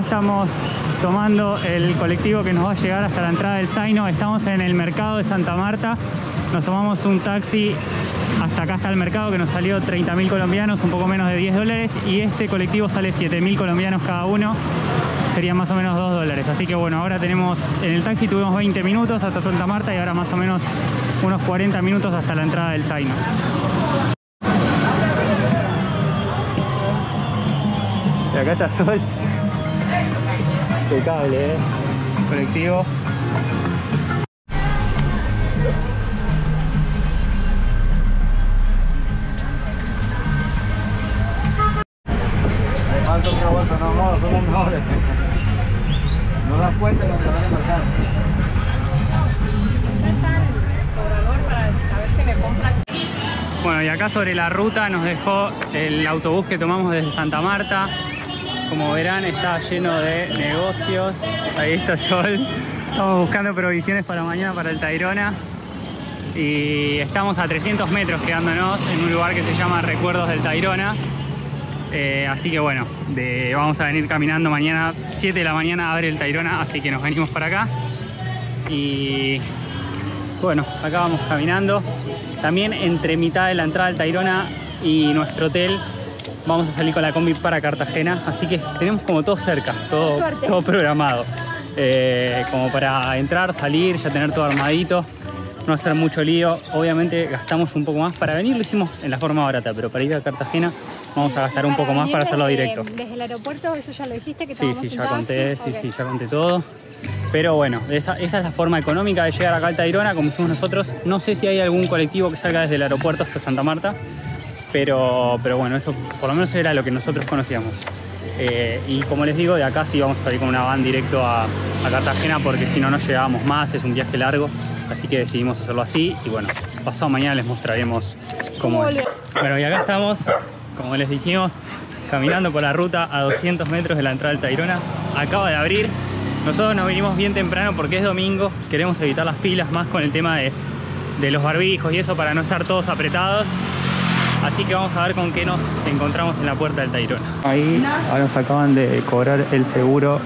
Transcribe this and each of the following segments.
estamos tomando el colectivo que nos va a llegar hasta la entrada del Zaino. Estamos en el mercado de Santa Marta. Nos tomamos un taxi hasta acá, hasta el mercado, que nos salió 30.000 colombianos, un poco menos de $10. Y este colectivo sale 7.000 colombianos cada uno. Serían más o menos $2. Así que bueno, ahora tenemos, en el taxi tuvimos 20 minutos hasta Santa Marta y ahora más o menos unos 40 minutos hasta la entrada del Zaino. Y acá está Sol. Impecable, colectivo. Son los mejores. No das cuenta de lo que van a embarcar. Bueno, y acá sobre la ruta nos dejó el autobús que tomamos desde Santa Marta. Como verán, está lleno de negocios. Ahí está Sol. Estamos buscando provisiones para mañana para el Tayrona. Y estamos a 300 metros quedándonos en un lugar que se llama Recuerdos del Tayrona. Así que bueno, vamos a venir caminando mañana, 7 de la mañana abre el Tayrona, así que nos venimos para acá. Y bueno, acá vamos caminando. También entre mitad de la entrada del Tayrona y nuestro hotel vamos a salir con la combi para Cartagena. Así que tenemos como todo cerca, todo programado. Como para entrar, salir, ya tener todo armadito. No hacer mucho lío. Obviamente gastamos un poco más. Para venir lo hicimos en la forma barata, pero para ir a Cartagena vamos a gastar un poco más para hacerlo directo. ¿Desde el aeropuerto? ¿Eso ya lo dijiste? Que sí, ya conté, sí, ya conté todo. Pero bueno, esa es la forma económica de llegar acá al Tayrona, como hicimos nosotros. No sé si hay algún colectivo que salga desde el aeropuerto hasta Santa Marta, pero bueno, eso por lo menos era lo que nosotros conocíamos. Y como les digo, de acá sí vamos a salir con una van directo a Cartagena, porque si no, no llegábamos más, es un viaje largo. Así que decidimos hacerlo así y bueno, pasado mañana les mostraremos cómo es. Bueno, y acá estamos, como les dijimos, caminando por la ruta a 200 metros de la entrada del Tayrona. Acaba de abrir. Nosotros nos vinimos bien temprano porque es domingo. Queremos evitar las filas más con el tema de los barbijos y eso, para no estar todos apretados. Así que vamos a ver con qué nos encontramos en la puerta del Tayrona. Ahí ahora nos acaban de cobrar el seguro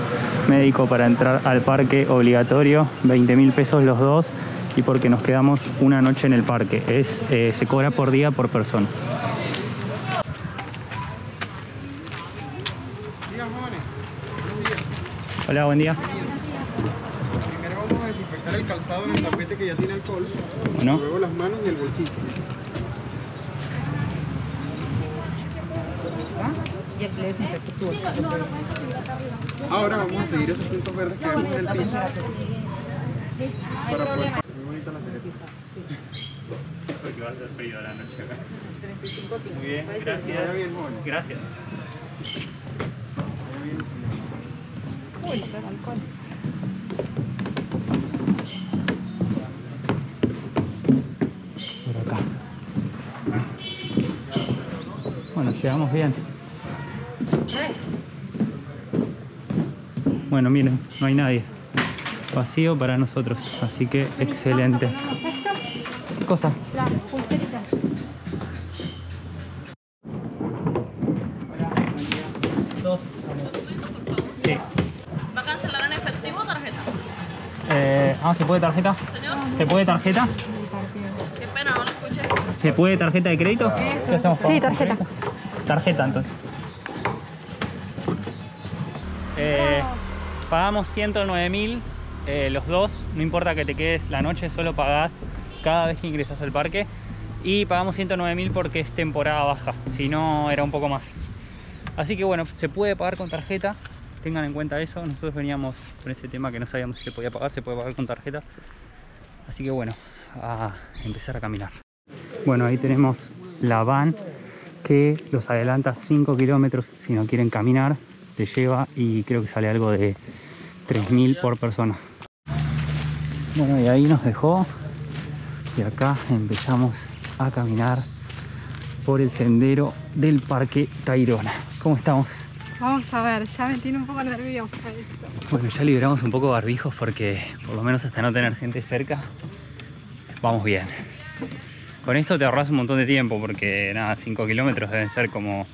médico para entrar al parque obligatorio, 20.000 pesos los dos, y porque nos quedamos una noche en el parque. Se cobra por día por persona. Hola, buen día. Primero vamos a desinfectar el calzado en el tapete que ya tiene alcohol. ¿No? Luego las manos y el bolsillo. Ahora vamos a seguir esos puntos verdes que vemos en el piso para poder... Muy bonita la cereza. Porque va a ser frío la noche acá. Muy bien, gracias. Gracias. Por acá. Bueno, llegamos bien. Bueno, miren, no hay nadie. Vacío para nosotros, así que excelente. ¿Qué cosa? Las pulseritas. Sí. ¿Va a cancelar en efectivo o tarjeta? ¿Se puede tarjeta? Señor, ¿Se puede tarjeta? qué pena, no lo escuché. ¿Se puede tarjeta de crédito? ¿Qué hacemos? Sí, tarjeta. Tarjeta, entonces. Pagamos 109.000 los dos, no importa que te quedes la noche, solo pagás cada vez que ingresas al parque. Y pagamos 109.000 porque es temporada baja, si no era un poco más. Así que bueno, se puede pagar con tarjeta, tengan en cuenta eso. Nosotros veníamos con ese tema que no sabíamos si se podía pagar, se puede pagar con tarjeta. Así que bueno, a empezar a caminar. Bueno, ahí tenemos la van que los adelanta 5 kilómetros si no quieren caminar. Te lleva y creo que sale algo de 3.000 por persona. Bueno, y ahí nos dejó y acá empezamos a caminar por el sendero del Parque Tayrona. ¿Cómo estamos? Vamos a ver, ya me tiene un poco nerviosa esto. Bueno, ya liberamos un poco barbijos porque por lo menos hasta no tener gente cerca vamos bien. Con esto te ahorras un montón de tiempo porque nada, 5 kilómetros deben ser como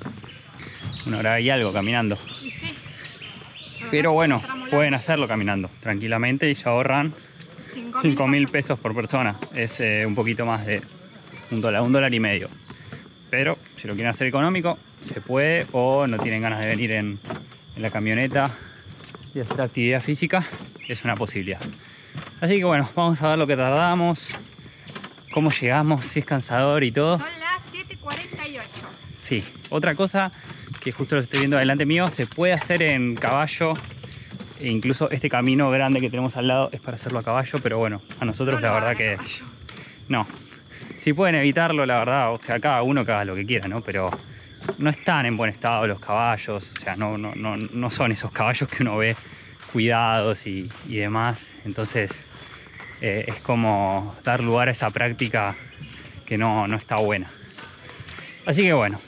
1 hora y algo caminando. Y sí, Pero bueno, pueden hacerlo caminando tranquilamente y se ahorran 5.000 pesos por persona. Es un poquito más de $1.50. Pero si lo quieren hacer económico, se puede, o no tienen ganas de venir en la camioneta y hacer actividad física, es una posibilidad. Así que bueno, vamos a ver lo que tardamos, cómo llegamos, si es cansador y todo. Son las 7:48. Sí, otra cosa que justo lo estoy viendo delante mío, se puede hacer en caballo. E incluso este camino grande que tenemos al lado es para hacerlo a caballo, pero bueno, a nosotros la verdad que no. Si pueden evitarlo, la verdad, o sea, cada uno que haga lo que quiera, ¿no? Pero no están en buen estado los caballos, o sea, no son esos caballos que uno ve cuidados y demás. Entonces es como dar lugar a esa práctica que no está buena. Así que bueno,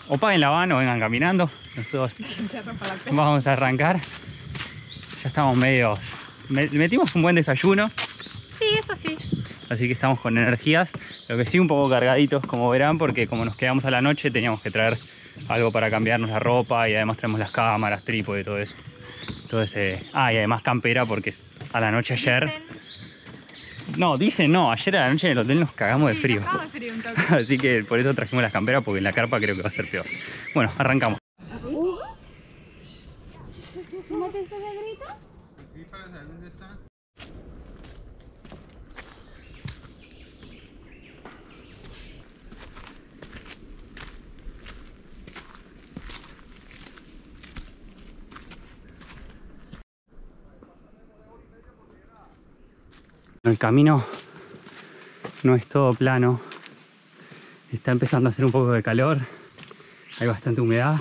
o paguen la van o vengan caminando. Nosotros vamos a arrancar. Ya estamos medios... Metimos un buen desayuno. Sí, eso sí. Así que estamos con energías. Lo que sí, un poco cargaditos, como verán, porque como nos quedamos a la noche teníamos que traer algo para cambiarnos la ropa, y además traemos las cámaras, trípode, todo eso. Entonces, y además campera, porque a la noche ayer... Dicen ayer a la noche en el hotel nos cagamos de frío. Cagamos de frío un toque. Así que por eso trajimos las camperas, porque en la carpa creo que va a ser peor. Bueno, arrancamos. ¿No te estás grito? Sí, para saber dónde está. El camino no es todo plano, está empezando a hacer un poco de calor, hay bastante humedad,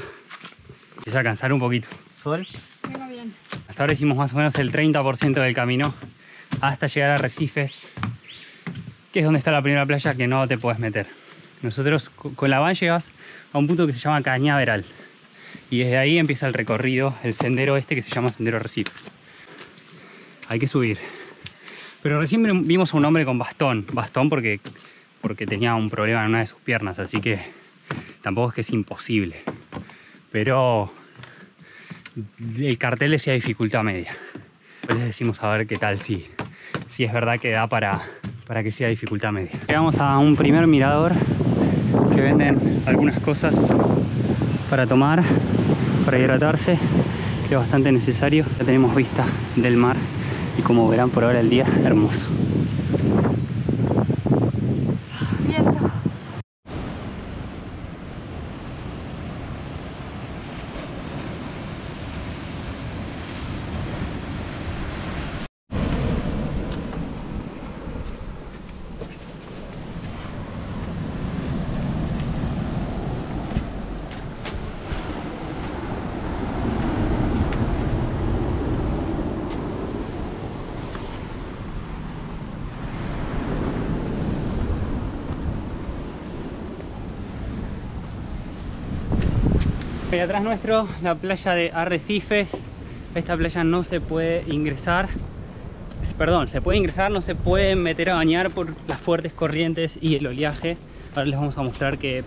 empieza a cansar un poquito. ¿Sol? Vengo bien. Hasta ahora hicimos más o menos el 30% del camino hasta llegar a Arrecifes, que es donde está la primera playa que no te puedes meter. Nosotros con la van llegas a un punto que se llama Cañaveral, y desde ahí empieza el recorrido, el sendero este que se llama Sendero Arrecifes. Hay que subir. Pero recién vimos a un hombre con bastón porque tenía un problema en una de sus piernas, así que tampoco es que es imposible. Pero el cartel decía dificultad media. Les decimos a ver qué tal, si es verdad que da para que sea dificultad media. Llegamos a un primer mirador que venden algunas cosas para tomar, para hidratarse, que es bastante necesario. Ya tenemos vista del mar. Y como verán, por ahora el día hermoso. Viento. Y atrás nuestro, la playa de Arrecifes. Esta playa no se puede ingresar. Perdón, se puede ingresar, no se puede meter a bañar por las fuertes corrientes y el oleaje. Ahora les vamos a mostrar que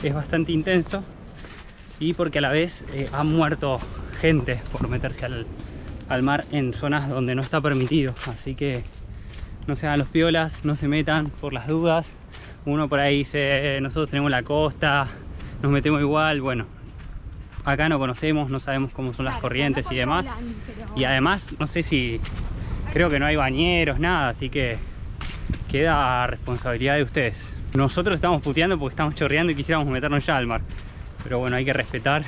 es bastante intenso, y porque a la vez ha muerto gente por meterse al mar en zonas donde no está permitido. Así que no se hagan los piolas, no se metan por las dudas. Uno por ahí dice, nosotros tenemos la costa, nos metemos igual. Bueno, acá no conocemos, no sabemos cómo son las corrientes y demás. Y además, no sé si... Creo que no hay bañeros, nada, así que queda a responsabilidad de ustedes. Nosotros estamos puteando porque estamos chorreando y quisiéramos meternos ya al mar. Pero bueno, hay que respetar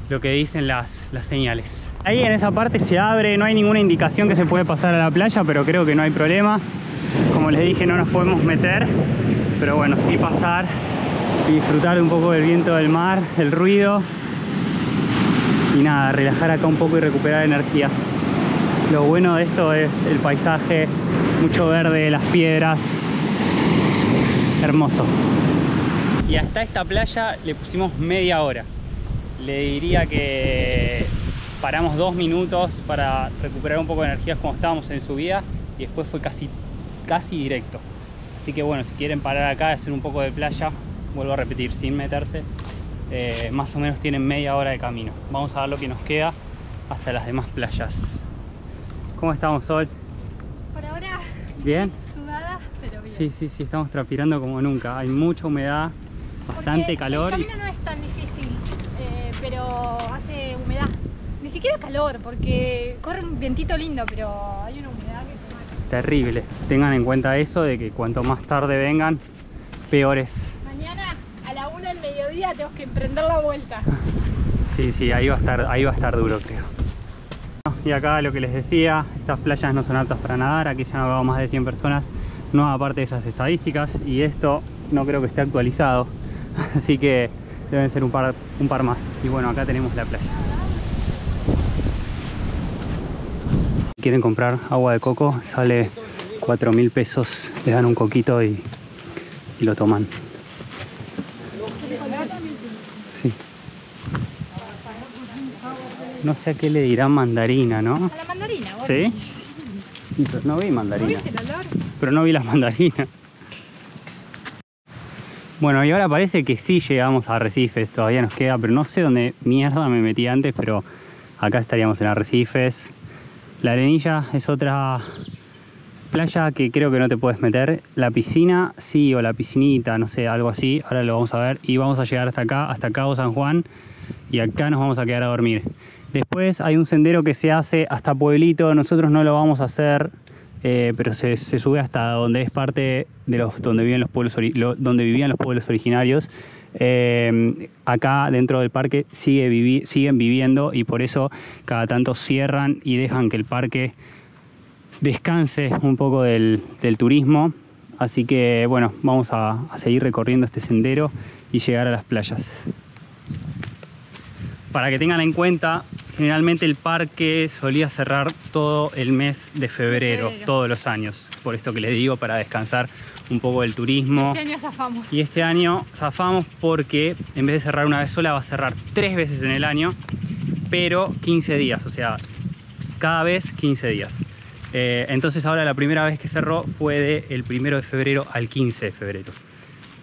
lo que dicen las señales. Ahí en esa parte se abre, no hay ninguna indicación que se puede pasar a la playa, pero creo que no hay problema. Como les dije, no nos podemos meter, pero bueno, sí pasar y disfrutar de un poco del viento del mar, el ruido. Y nada, relajar acá un poco y recuperar energías. Lo bueno de esto es el paisaje, mucho verde, las piedras, hermoso. Y hasta esta playa le pusimos media hora. Le diría que paramos 2 minutos para recuperar un poco de energías cuando estábamos en subida, y después fue casi directo. Así que bueno, si quieren parar acá y hacer un poco de playa, vuelvo a repetir, sin meterse, más o menos tienen media hora de camino. Vamos a ver lo que nos queda hasta las demás playas. ¿Cómo estamos, Sol? Por ahora, ¿Bien? sudada, pero bien. Sí, sí, sí, estamos transpirando como nunca. Hay mucha humedad, bastante Porque calor. El camino no es tan difícil, pero hace humedad. Ni siquiera calor, porque corre un vientito lindo, pero hay una humedad que te mata. Terrible. Tengan en cuenta eso de que cuanto más tarde vengan, peor es. Mañana a la 1 del mediodía tenemos que emprender la vuelta. Sí, sí, ahí va a estar duro, creo. Y acá lo que les decía, estas playas no son aptas para nadar, aquí se han ahogado más de 100 personas, no aparte de esas estadísticas, y esto no creo que esté actualizado, así que deben ser un par más. Y bueno, acá tenemos la playa. Si quieren comprar agua de coco, sale 4.000 pesos, les dan un coquito y lo toman. Sí. No sé a qué le dirán mandarina, ¿no? A la mandarina, bueno. ¿Sí? Sí, pero no vi ¿No mandarina. viste el olor? Pero no vi las mandarinas. Bueno, y ahora parece que sí llegamos a Arrecifes, todavía nos queda, pero no sé dónde mierda me metí antes, pero acá estaríamos en Arrecifes. La Arenilla es otra playa que creo que no te puedes meter. La piscina, sí, o la piscinita, no sé, algo así. Ahora lo vamos a ver y vamos a llegar hasta acá, hasta Cabo San Juan, y acá nos vamos a quedar a dormir. Después hay un sendero que se hace hasta Pueblito, nosotros no lo vamos a hacer, pero se sube hasta donde es parte de donde vivían los pueblos originarios. Acá dentro del parque siguen viviendo, y por eso cada tanto cierran y dejan que el parque descanse un poco del turismo. Así que bueno, vamos a seguir recorriendo este sendero y llegar a las playas. Para que tengan en cuenta, generalmente el parque solía cerrar todo el mes de febrero, todos los años. Por esto que les digo, para descansar un poco del turismo. Este año zafamos. Y este año zafamos porque en vez de cerrar una vez sola, va a cerrar 3 veces en el año, pero 15 días, o sea, cada vez 15 días. Entonces ahora la primera vez que cerró fue del 1 de febrero al 15 de febrero.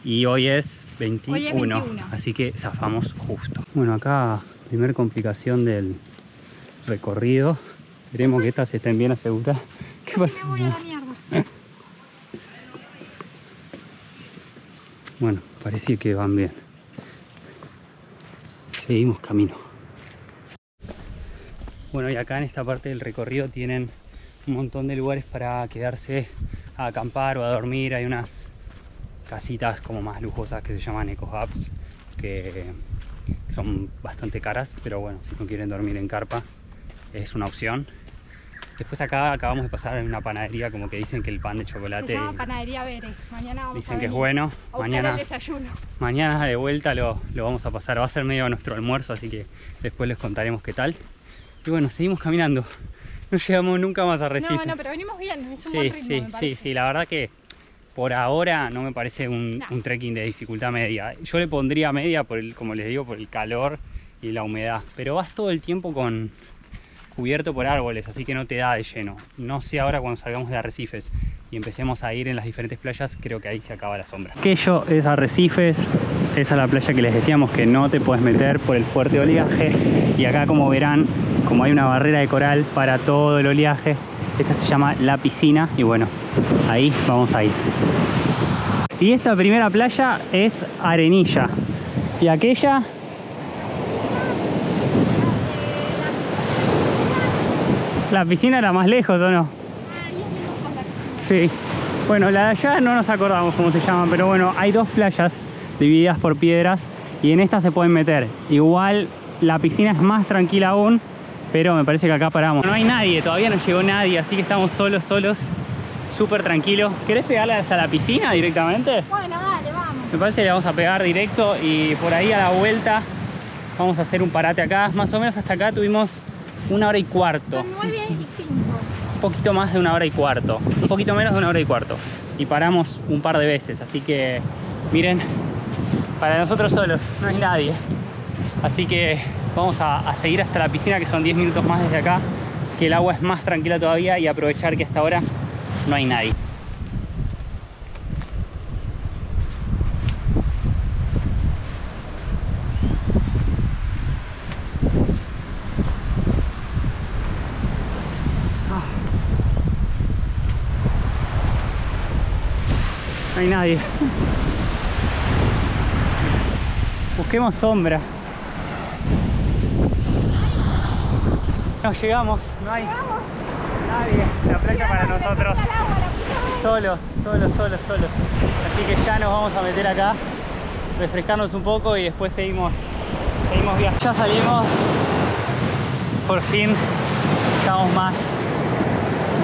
Y hoy es 21, Hoy es 21. Así que zafamos justo. Bueno, acá primer complicación del recorrido. Esperemos que estas estén bien aseguradas. ¿Qué pasa? Me voy a la mierda. Bueno, parece que van bien. Seguimos camino. Bueno, y acá en esta parte del recorrido tienen un montón de lugares para quedarse a acampar o a dormir. Hay unas casitas como más lujosas que se llaman eco hubs, que son bastante caras, pero bueno, si no quieren dormir en carpa es una opción. Después acá acabamos de pasar en una panadería, como que dicen que el pan de chocolate, Se llama Panadería Bere. Mañana vamos dicen a que es venir bueno. a buscar el desayuno. Mañana de vuelta lo vamos a pasar, va a ser medio nuestro almuerzo, así que después les contaremos qué tal. Y bueno, seguimos caminando, no llegamos nunca más a Arrecifes. No, pero venimos bien, es un buen ritmo, me parece. Sí, la verdad que por ahora no me parece un trekking de dificultad media. Yo le pondría media, como les digo, por el calor y la humedad, pero vas todo el tiempo cubierto por árboles, así que no te da de lleno. No sé ahora cuando salgamos de Arrecifes y empecemos a ir en las diferentes playas, creo que ahí se acaba la sombra. Aquello es Arrecifes, esa es la playa que les decíamos que no te puedes meter por el fuerte oleaje, y acá, como verán, como hay una barrera de coral para todo el oleaje, esta se llama La Piscina, y bueno, ahí vamos a ir. Y esta primera playa es Arenilla, y aquella... La piscina era más lejos, ¿o no? 10 minutos la piscina. Sí. Bueno, la de allá no nos acordamos cómo se llama, pero bueno, hay 2 playas divididas por piedras y en esta se pueden meter. Igual la piscina es más tranquila aún, pero me parece que acá paramos. No hay nadie, todavía no llegó nadie, así que estamos solos, súper tranquilos. ¿Querés pegarle hasta la piscina directamente? Bueno, dale, vamos. Me parece que le vamos a pegar directo y por ahí a la vuelta vamos a hacer un parate acá. Más o menos hasta acá tuvimos 1 hora y cuarto. Son 9 y 5. Un poquito más de 1 hora y cuarto. Un poquito menos de 1 hora y cuarto. Y paramos un par de veces. Así que, miren, para nosotros solos no hay nadie. Así que vamos a seguir hasta la piscina, que son 10 minutos más desde acá. Que el agua es más tranquila todavía, y aprovechar que hasta ahora no hay nadie. hay nadie. Busquemos sombra. Nos llegamos, no hay nadie. La playa para nosotros. Solos. Así que ya nos vamos a meter acá, refrescarnos un poco y después seguimos viajando. Ya salimos. Por fin estamos más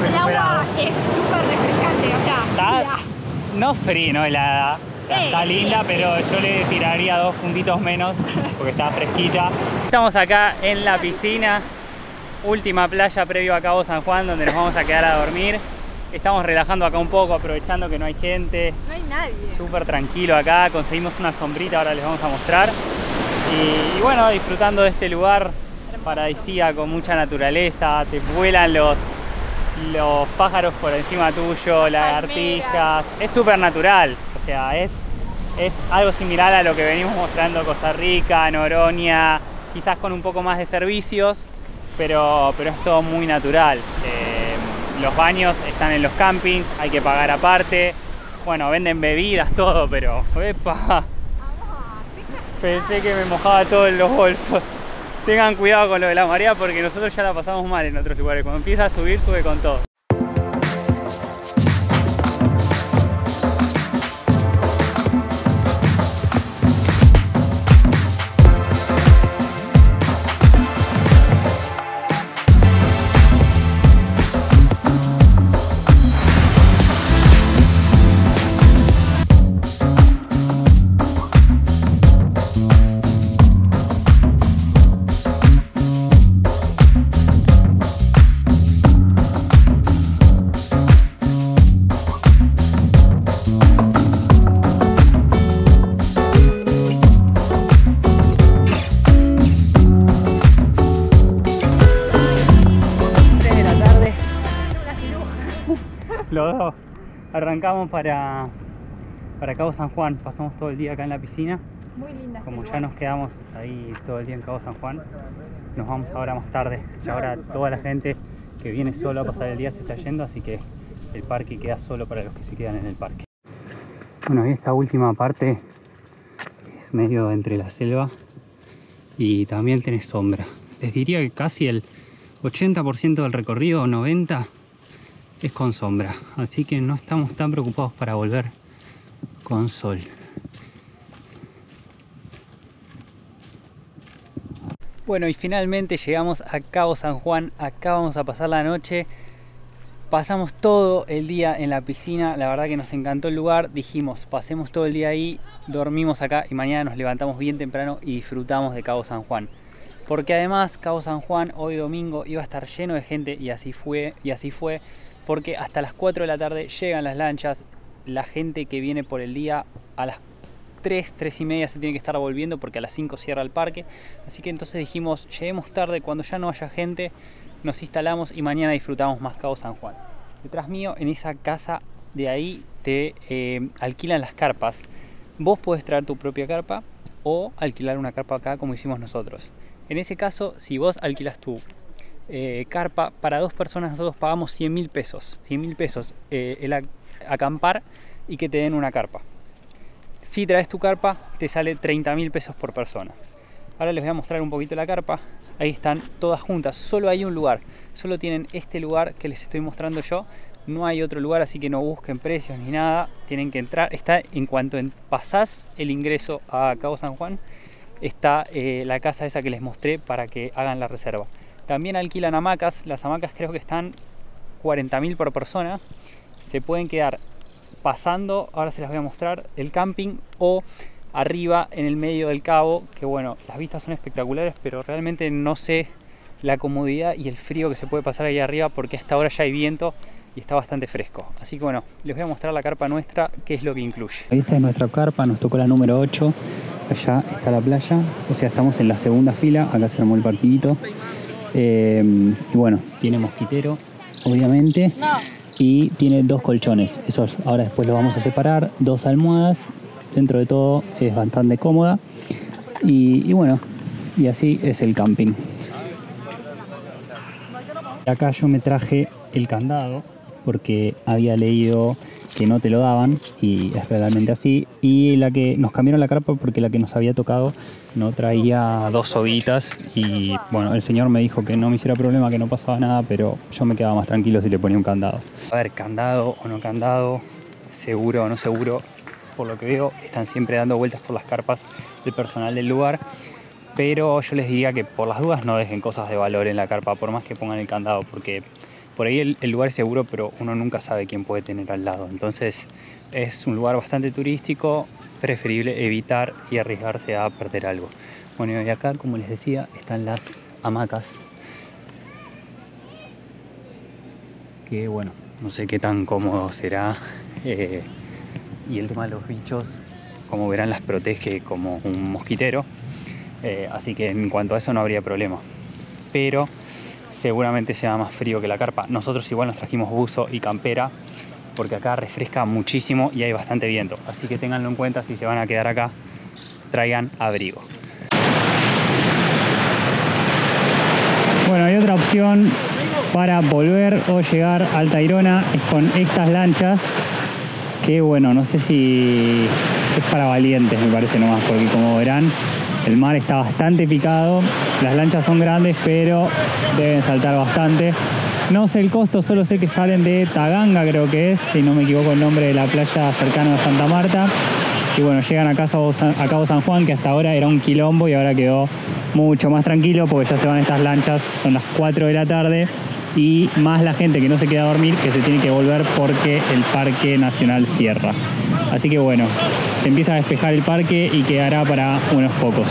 El agua recuperados. es súper refrescante, o sea, Está, no fría, no helada. Está linda, pero yo le tiraría 2 puntitos menos porque está fresquita. Estamos acá en la piscina, última playa previo a Cabo San Juan, donde nos vamos a quedar a dormir. Estamos relajando acá un poco, aprovechando que no hay gente. no hay nadie. Súper tranquilo acá, conseguimos una sombrita, ahora les vamos a mostrar. Y bueno, disfrutando de este lugar paradisíaco, con mucha naturaleza, te vuelan los pájaros por encima tuyo, lagartijas. Es súper natural, o sea, es algo similar a lo que venimos mostrando Costa Rica, Noroña, quizás con un poco más de servicios, pero es todo muy natural. Los baños están en los campings, hay que pagar aparte. Bueno, venden bebidas, todo, pero ¡epa! Pensé que me mojaba todo en los bolsos. Tengan cuidado con lo de la marea porque nosotros ya la pasamos mal en otros lugares. Cuando empieza a subir, sube con todo. Los dos arrancamos para Cabo San Juan, pasamos todo el día acá en la piscina. Muy linda. Como ya nos quedamos ahí todo el día en Cabo San Juan, nos vamos ahora más tarde. Y ahora toda la gente que viene solo a pasar el día se está yendo, así que el parque queda solo para los que se quedan en el parque. Bueno, y esta última parte es medio entre la selva y también tenés sombra. Les diría que casi el 80% del recorrido, 90%, es con sombra, así que no estamos tan preocupados para volver con sol. Bueno, y finalmente llegamos a Cabo San Juan. Acá vamos a pasar la noche. Pasamos todo el día en la piscina, la verdad que nos encantó el lugar. Dijimos, pasemos todo el día ahí, dormimos acá y mañana nos levantamos bien temprano y disfrutamos de Cabo San Juan. Porque además Cabo San Juan hoy domingo iba a estar lleno de gente y así fue, porque hasta las 4 de la tarde llegan las lanchas. La gente que viene por el día a las 3 y media se tiene que estar volviendo porque a las 5 cierra el parque. Así que entonces dijimos, lleguemos tarde, cuando ya no haya gente nos instalamos y mañana disfrutamos más Cabo San Juan. Detrás mío, en esa casa de ahí, te alquilan las carpas. Vos podés traer tu propia carpa o alquilar una carpa acá como hicimos nosotros. En ese caso, si vos alquilas tu carpa, para 2 personas nosotros pagamos 100.000 pesos. 100.000 pesos el acampar y que te den una carpa. Si traes tu carpa, te sale 30.000 pesos por persona. Ahora les voy a mostrar un poquito la carpa. Ahí están todas juntas. Solo hay un lugar. Solo tienen este lugar que les estoy mostrando yo. No hay otro lugar, así que no busquen precios ni nada. Tienen que entrar. Está en cuanto pasás el ingreso a Cabo San Juan, está la casa esa que les mostré para que hagan la reserva. También alquilan hamacas. Las hamacas creo que están 40.000 por persona. Se pueden quedar pasando, ahora se las voy a mostrar, el camping o arriba en el medio del cabo, que bueno, las vistas son espectaculares, pero realmente no sé la comodidad y el frío que se puede pasar ahí arriba porque hasta ahora ya hay viento y está bastante fresco. Así que bueno, les voy a mostrar la carpa nuestra, qué es lo que incluye. Esta es nuestra carpa, nos tocó la número 8, allá está la playa, o sea, estamos en la segunda fila, acá se armó el partidito. Y bueno, tiene mosquitero, obviamente. Y tiene 2 colchones, esos ahora después los vamos a separar, 2 almohadas, dentro de todo es bastante cómoda y bueno, y así es el camping. Acá yo me traje el candado, porque había leído que no te lo daban y es realmente así. Y la que nos cambiaron la carpa porque la que nos había tocado no traía 2 soguitas y bueno, el señor me dijo que no me hiciera problema, que no pasaba nada, pero yo me quedaba más tranquilo si le ponía un candado. A ver, candado o no candado, seguro o no seguro, por lo que veo están siempre dando vueltas por las carpas el personal del lugar, pero yo les diría que por las dudas no dejen cosas de valor en la carpa, por más que pongan el candado, porque por ahí el lugar es seguro, pero uno nunca sabe quién puede tener al lado. Entonces es un lugar bastante turístico, preferible evitar y arriesgarse a perder algo. Bueno, y acá, como les decía, están las hamacas, que bueno, no sé qué tan cómodo será, y el tema de los bichos, como verán, las protege como un mosquitero, así que en cuanto a eso no habría problema, pero seguramente sea más frío que la carpa. Nosotros igual nos trajimos buzo y campera porque acá refresca muchísimo y hay bastante viento, así que ténganlo en cuenta. Si se van a quedar acá, traigan abrigo. Bueno, hay otra opción para volver o llegar al Tayrona, es con estas lanchas, que bueno, no sé si es para valientes, me parece nomás, porque como verán, el mar está bastante picado, las lanchas son grandes, pero deben saltar bastante. No sé el costo, solo sé que salen de Taganga, creo que es, si no me equivoco el nombre de la playa cercana a Santa Marta. Y bueno, llegan a Cabo San Juan, que hasta ahora era un quilombo y ahora quedó mucho más tranquilo porque ya se van estas lanchas, son las 4 de la tarde y más la gente que no se queda a dormir, que se tiene que volver porque el Parque Nacional cierra. Así que bueno, se empieza a despejar el parque y quedará para unos pocos.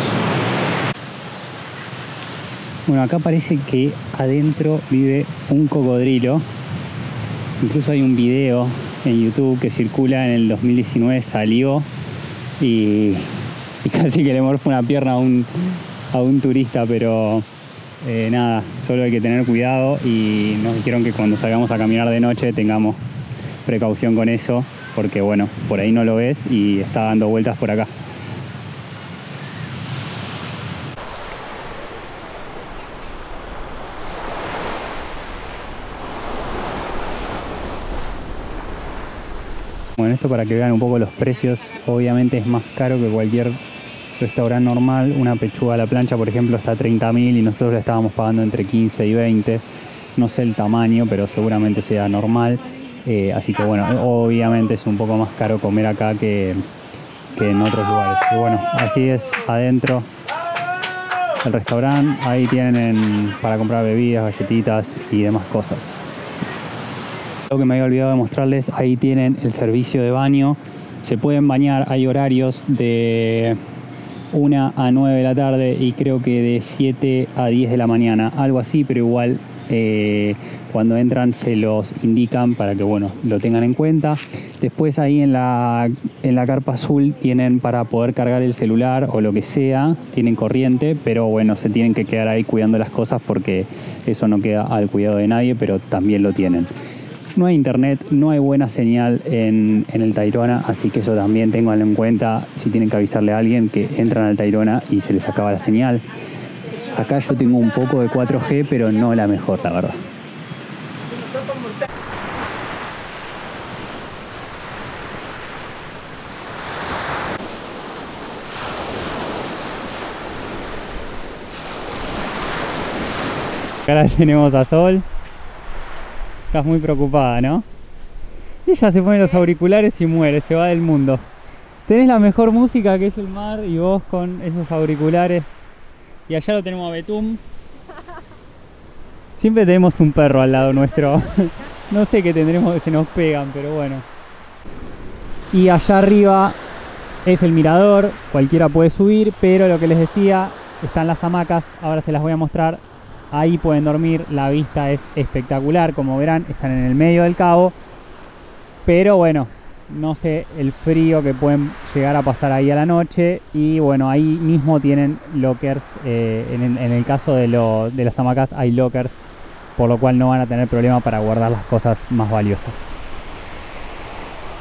Bueno, acá parece que adentro vive un cocodrilo. Incluso hay un video en YouTube que circula, en el 2019 salió y casi que le morfó una pierna a un turista, pero nada, solo hay que tener cuidado y nos dijeron que cuando salgamos a caminar de noche tengamos precaución con eso, porque bueno, por ahí no lo ves y está dando vueltas por acá. Bueno, esto para que vean un poco los precios, obviamente es más caro que cualquier restaurante normal. Una pechuga a la plancha, por ejemplo, está a 30.000 y nosotros la estábamos pagando entre 15 y 20. No sé el tamaño, pero seguramente sea normal. Así que bueno, obviamente es un poco más caro comer acá que en otros lugares. Pero bueno, así es adentro el restaurante. Ahí tienen para comprar bebidas, galletitas y demás cosas. Lo que me había olvidado de mostrarles, ahí tienen el servicio de baño. Se pueden bañar, hay horarios de 1 a 9 de la tarde y creo que de 7 a 10 de la mañana, algo así, pero igual cuando entran se los indican para que bueno, lo tengan en cuenta. Después ahí en la carpa azul tienen para poder cargar el celular o lo que sea, tienen corriente, pero bueno, se tienen que quedar ahí cuidando las cosas porque eso no queda al cuidado de nadie, pero también lo tienen. No hay internet, no hay buena señal en el Tayrona, así que eso también ténganlo en cuenta si tienen que avisarle a alguien que entran al Tayrona y se les acaba la señal. Acá yo tengo un poco de 4G, pero no la mejor, la verdad. Acá tenemos a Sol. Estás muy preocupada, ¿no? Ella se pone los auriculares y muere, se va del mundo. Tenés la mejor música, que es el mar, y vos con esos auriculares. Y allá lo tenemos a Betum. Siempre tenemos un perro al lado nuestro. No sé qué tendremos que se nos pegan, pero bueno. Y allá arriba es el mirador, cualquiera puede subir, pero lo que les decía, están las hamacas, ahora se las voy a mostrar. Ahí pueden dormir, la vista es espectacular, como verán, están en el medio del cabo. Pero bueno, no sé el frío que pueden llegar a pasar ahí a la noche. Y bueno, ahí mismo tienen lockers, en el caso de las hamacas hay lockers, por lo cual no van a tener problema para guardar las cosas más valiosas.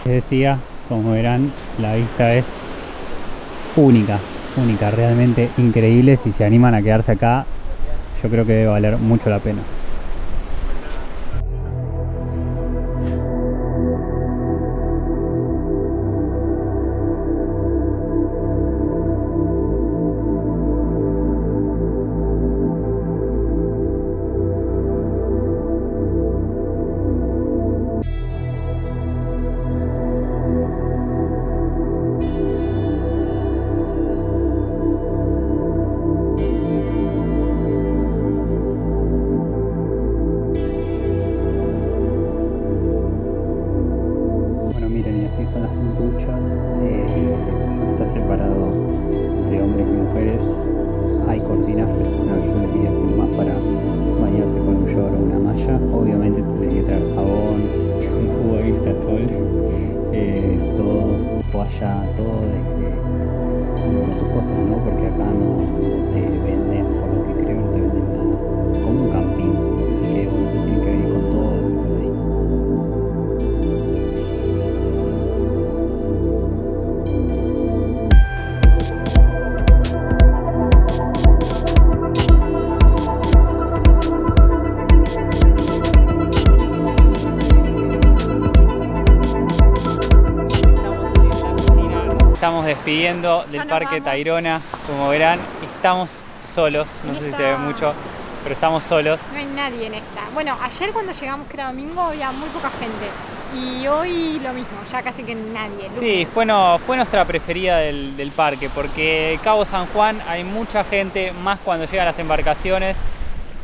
Les decía, como verán, la vista es única, realmente increíble. Si se animan a quedarse acá, yo creo que debe valer mucho la pena. Después hay cortinas, pero una yo les diría que es más para bañarte con un short o una malla. Obviamente te tendría que traer jabón, shampoo, vista, sol, todo, toalla, todo de tus cosas, ¿no? Porque acá no te venden, por lo que creo, no te venden nada. Como un camping, así que uno se tiene que venir con todo por ahí. Estamos despidiendo del Parque Tayrona, como verán, estamos solos, no sé si se ve mucho, pero estamos solos. No hay nadie en esta. Bueno, ayer cuando llegamos, que era domingo, había muy poca gente. Y hoy lo mismo, ya casi que nadie. Sí, fue nuestra preferida del parque, porque Cabo San Juan hay mucha gente, más cuando llegan las embarcaciones.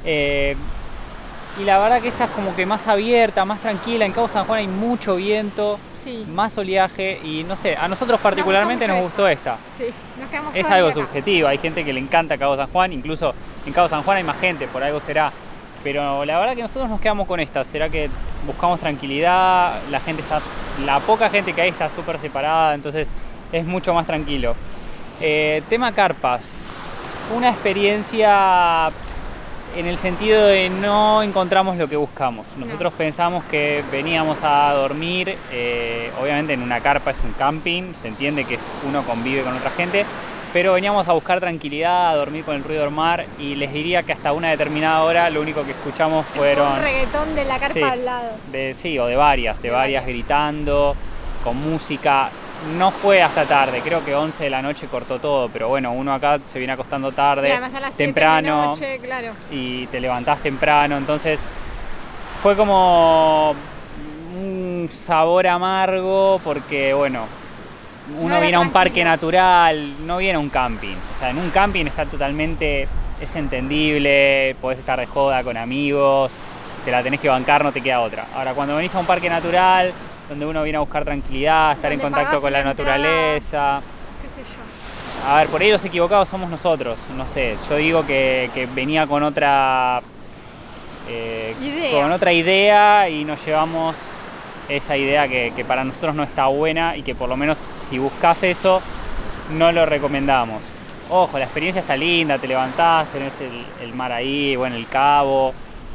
Y la verdad que esta es como que más abierta, más tranquila. En Cabo San Juan hay mucho viento. Sí. Más oleaje y no sé, a nosotros particularmente nos gustó esta. Sí, nos quedamos es algo subjetivo, hay gente que le encanta Cabo San Juan, incluso en Cabo San Juan hay más gente, por algo será. Pero la verdad que nosotros nos quedamos con esta, será que buscamos tranquilidad, la poca gente que hay está súper separada, entonces es mucho más tranquilo. Tema carpas, una experiencia en el sentido de no encontramos lo que buscamos. Nosotros pensamos que veníamos a dormir, obviamente en una carpa es un camping, se entiende que uno convive con otra gente, pero veníamos a buscar tranquilidad, a dormir con el ruido del mar y les diría que hasta una determinada hora lo único que escuchamos fueron... un reggaetón de la carpa al lado. Sí, o de varias gritando, con música. No fue hasta tarde, creo que 11 de la noche cortó todo, pero bueno, uno acá se viene acostando tarde, y además a las temprano, 7 de la noche, claro. Y te levantás temprano, entonces fue como un sabor amargo porque bueno, uno viene a un parque natural, no viene a un camping. O sea, en un camping está totalmente, es entendible, podés estar de joda con amigos, te la tenés que bancar, no te queda otra. Ahora, cuando venís a un parque natural, donde uno viene a buscar tranquilidad, estar en contacto con la naturaleza. Qué sé yo. A ver, por ahí los equivocados somos nosotros, no sé. Yo digo que venía con otra idea y nos llevamos esa idea que para nosotros no está buena y que por lo menos si buscas eso, no lo recomendamos. Ojo, la experiencia está linda, te levantás, tenés el mar ahí, bueno, el cabo.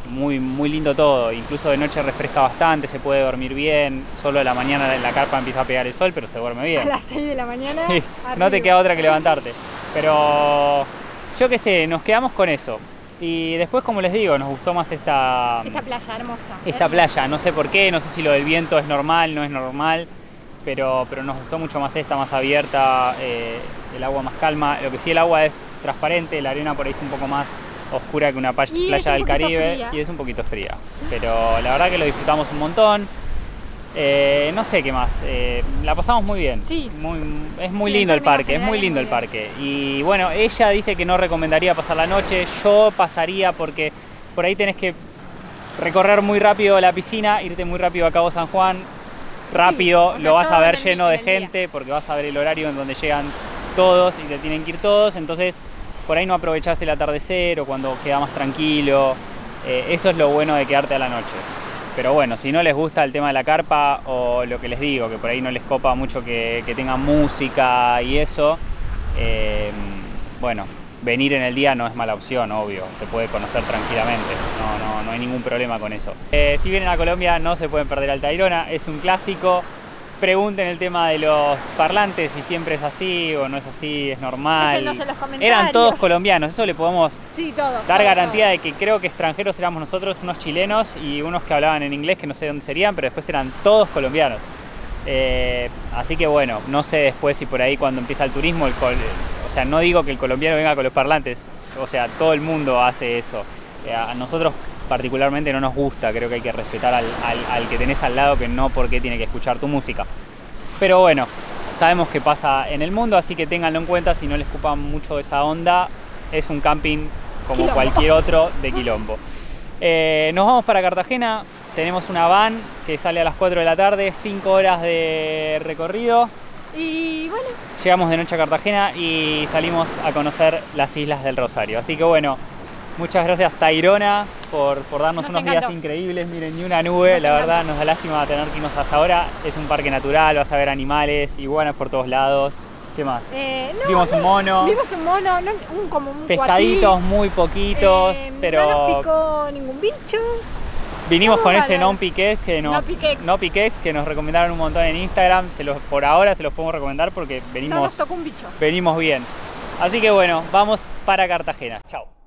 Muy, muy lindo todo, incluso de noche refresca bastante, se puede dormir bien, solo a la mañana en la carpa empieza a pegar el sol, pero se duerme bien. A las 6 de la mañana. Sí, no te queda otra que levantarte. Pero yo qué sé, nos quedamos con eso. Y después, como les digo, nos gustó más esta playa hermosa. Esta playa, no sé por qué, no sé si lo del viento es normal, no es normal, pero nos gustó mucho más esta, más abierta, el agua más calma. Lo que sí, el agua es transparente, la arena por ahí es un poco más oscura que una playa del Caribe fría. Y es un poquito fría, pero la verdad que lo disfrutamos un montón. No sé qué más, la pasamos muy bien. Sí. Es muy lindo el parque, es muy lindo el parque. Y bueno, ella dice que no recomendaría pasar la noche, yo pasaría porque por ahí tenés que recorrer muy rápido la piscina, irte muy rápido a Cabo San Juan, rápido, lo vas a ver lleno de gente porque vas a ver el horario en donde llegan todos y te tienen que ir todos, entonces por ahí no aprovechás el atardecer o cuando queda más tranquilo. Eso es lo bueno de quedarte a la noche. Pero bueno, si no les gusta el tema de la carpa o lo que les digo, que por ahí no les copa mucho que tengan música y eso, bueno, venir en el día no es mala opción, obvio, se puede conocer tranquilamente, no hay ningún problema con eso. Si vienen a Colombia no se pueden perder al Tayrona, es un clásico. Pregunten el tema de los parlantes, si siempre es así o no es así, es normal. Déjennos en los comentarios. Eran todos colombianos, eso le podemos dar garantía todos. de que creo que extranjeros éramos nosotros, unos chilenos y unos que hablaban en inglés que no sé dónde serían, pero después eran todos colombianos. Así que bueno, no sé después si por ahí cuando empieza el turismo, o sea, no digo que el colombiano venga con los parlantes, o sea, todo el mundo hace eso. A nosotros particularmente no nos gusta, creo que hay que respetar al que tenés al lado, que no porque tiene que escuchar tu música. Pero bueno, sabemos que pasa en el mundo, así que ténganlo en cuenta si no les ocupa mucho esa onda. Es un camping como cualquier otro de quilombo. Nos vamos para Cartagena, tenemos una van que sale a las 4 de la tarde, 5 horas de recorrido. Y bueno, llegamos de noche a Cartagena y salimos a conocer las Islas del Rosario. Así que bueno, muchas gracias Tayrona por darnos Nos unos encantó. días increíbles. Miren, ni una nube, Nos la encantó. verdad nos da lástima tener que irnos hasta ahora. Es un parque natural, vas a ver animales, iguanas por todos lados. ¿Qué más? no, Vimos un mono, vimos un mono, como un pescaditos cuatí. muy poquitos, pero No nos picó ningún bicho. vinimos con Vale. ese non-piquex que No piquex. no piquex que nos recomendaron un montón en Instagram. Por ahora se los podemos recomendar porque No venimos, nos tocó un bicho. venimos bien. Así que bueno, vamos para Cartagena. Chao.